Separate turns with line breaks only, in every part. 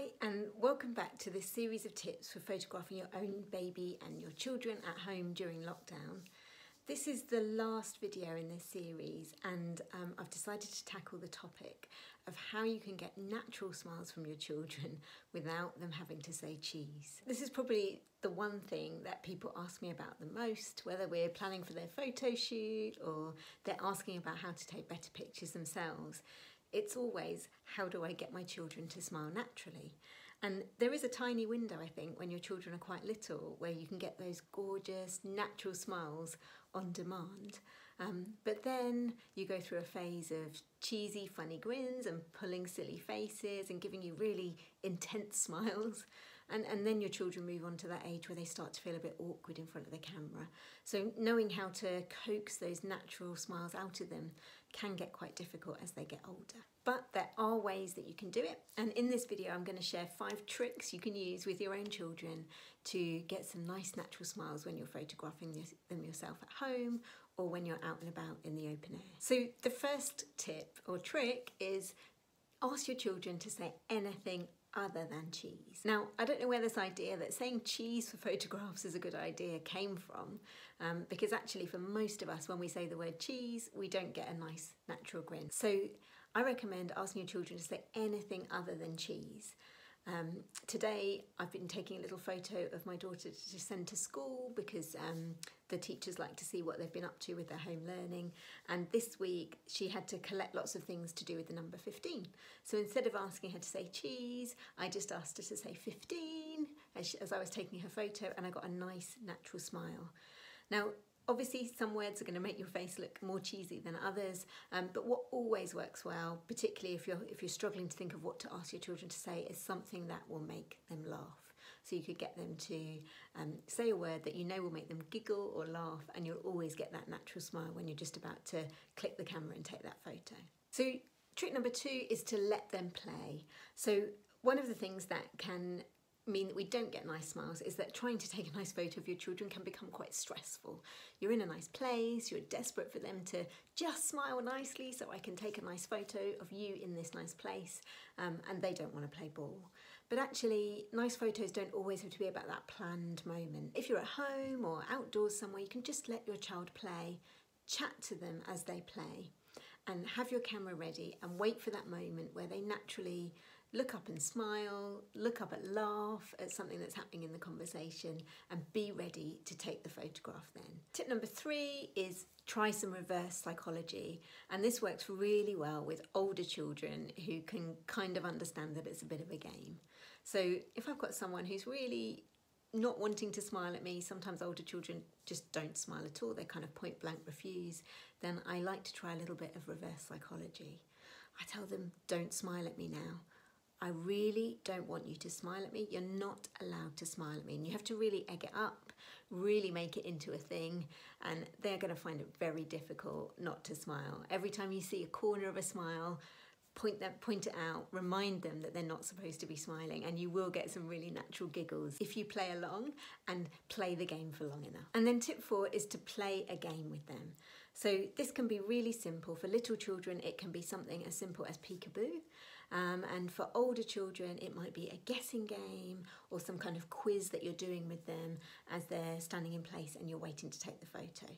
Hi and welcome back to this series of tips for photographing your own baby and your children at home during lockdown. This is the last video in this series and I've decided to tackle the topic of how you can get natural smiles from your children without them having to say cheese. This is probably the one thing that people ask me about the most, whether we're planning for their photo shoot or they're asking about how to take better pictures themselves. It's always, how do I get my children to smile naturally? And there is a tiny window, I think, when your children are quite little, where you can get those gorgeous, natural smiles on demand. But then you go through a phase of cheesy, funny grins and pulling silly faces and giving you really intense smiles. And then your children move on to that age where they start to feel a bit awkward in front of the camera. So knowing how to coax those natural smiles out of them can get quite difficult as they get older. But there are ways that you can do it. And in this video, I'm going to share 5 tricks you can use with your own children to get some nice natural smiles when you're photographing them yourself at home or when you're out and about in the open air. So the first tip or trick is ask your children to say anything other than cheese. Now, I don't know where this idea that saying cheese for photographs is a good idea came from, because actually for most of us, when we say the word cheese, we don't get a nice natural grin. So I recommend asking your children to say anything other than cheese. Today I've been taking a little photo of my daughter to send to school because the teachers like to see what they've been up to with their home learning, and this week she had to collect lots of things to do with the number 15. So instead of asking her to say cheese, I just asked her to say 15 as I was taking her photo, and I got a nice natural smile. Now obviously some words are going to make your face look more cheesy than others, but what always works well, particularly if you're struggling to think of what to ask your children to say, is something that will make them laugh. So you could get them to say a word that you know will make them giggle or laugh, and you'll always get that natural smile when you're just about to click the camera and take that photo. So trick number 2 is to let them play. So one of the things that can mean that we don't get nice smiles is that trying to take a nice photo of your children can become quite stressful. You're in a nice place, you're desperate for them to just smile nicely so I can take a nice photo of you in this nice place, and they don't want to play ball. But actually, nice photos don't always have to be about that planned moment. If you're at home or outdoors somewhere, you can just let your child play, chat to them as they play, and have your camera ready and wait for that moment where they naturally look up and smile, look up and laugh at something that's happening in the conversation, and be ready to take the photograph then. Tip number 3 is try some reverse psychology. And this works really well with older children who can kind of understand that it's a bit of a game. So if I've got someone who's really not wanting to smile at me, sometimes older children just don't smile at all, they kind of point blank refuse, then I like to try a little bit of reverse psychology. I tell them, don't smile at me now. I really don't want you to smile at me. You're not allowed to smile at me. And you have to really egg it up, really make it into a thing, and they're going to find it very difficult not to smile. Every time you see a corner of a smile, point it out, remind them that they're not supposed to be smiling, and you will get some really natural giggles if you play along and play the game for long enough. And then tip 4 is to play a game with them. So this can be really simple. For little children, it can be something as simple as peekaboo. And for older children, it might be a guessing game or some kind of quiz that you're doing with them as they're standing in place and you're waiting to take the photo.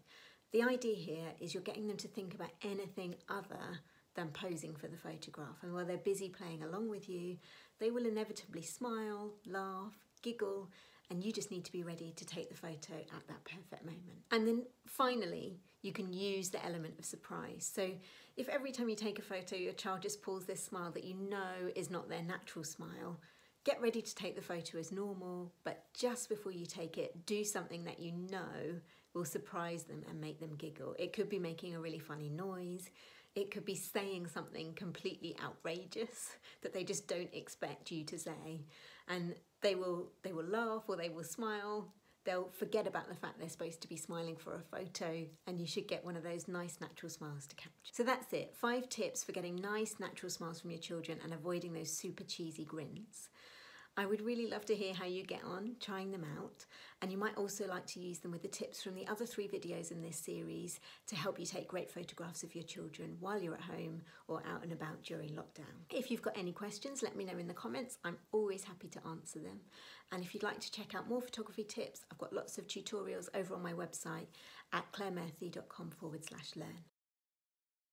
The idea here is you're getting them to think about anything other than posing for the photograph. And while they're busy playing along with you, they will inevitably smile, laugh, giggle, and you just need to be ready to take the photo at that perfect moment. And then finally, you can use the element of surprise. So if every time you take a photo, your child just pulls this smile that you know is not their natural smile, get ready to take the photo as normal, but just before you take it, do something that you know will surprise them and make them giggle. It could be making a really funny noise. It could be saying something completely outrageous that they just don't expect you to say. And they will laugh or they will smile. They'll forget about the fact they're supposed to be smiling for a photo, and you should get one of those nice natural smiles to capture. So that's it, 5 tips for getting nice natural smiles from your children and avoiding those super cheesy grins. I would really love to hear how you get on trying them out, and you might also like to use them with the tips from the other 3 videos in this series to help you take great photographs of your children while you're at home or out and about during lockdown. If you've got any questions, let me know in the comments. I'm always happy to answer them. And if you'd like to check out more photography tips, I've got lots of tutorials over on my website at claremurthy.com/learn.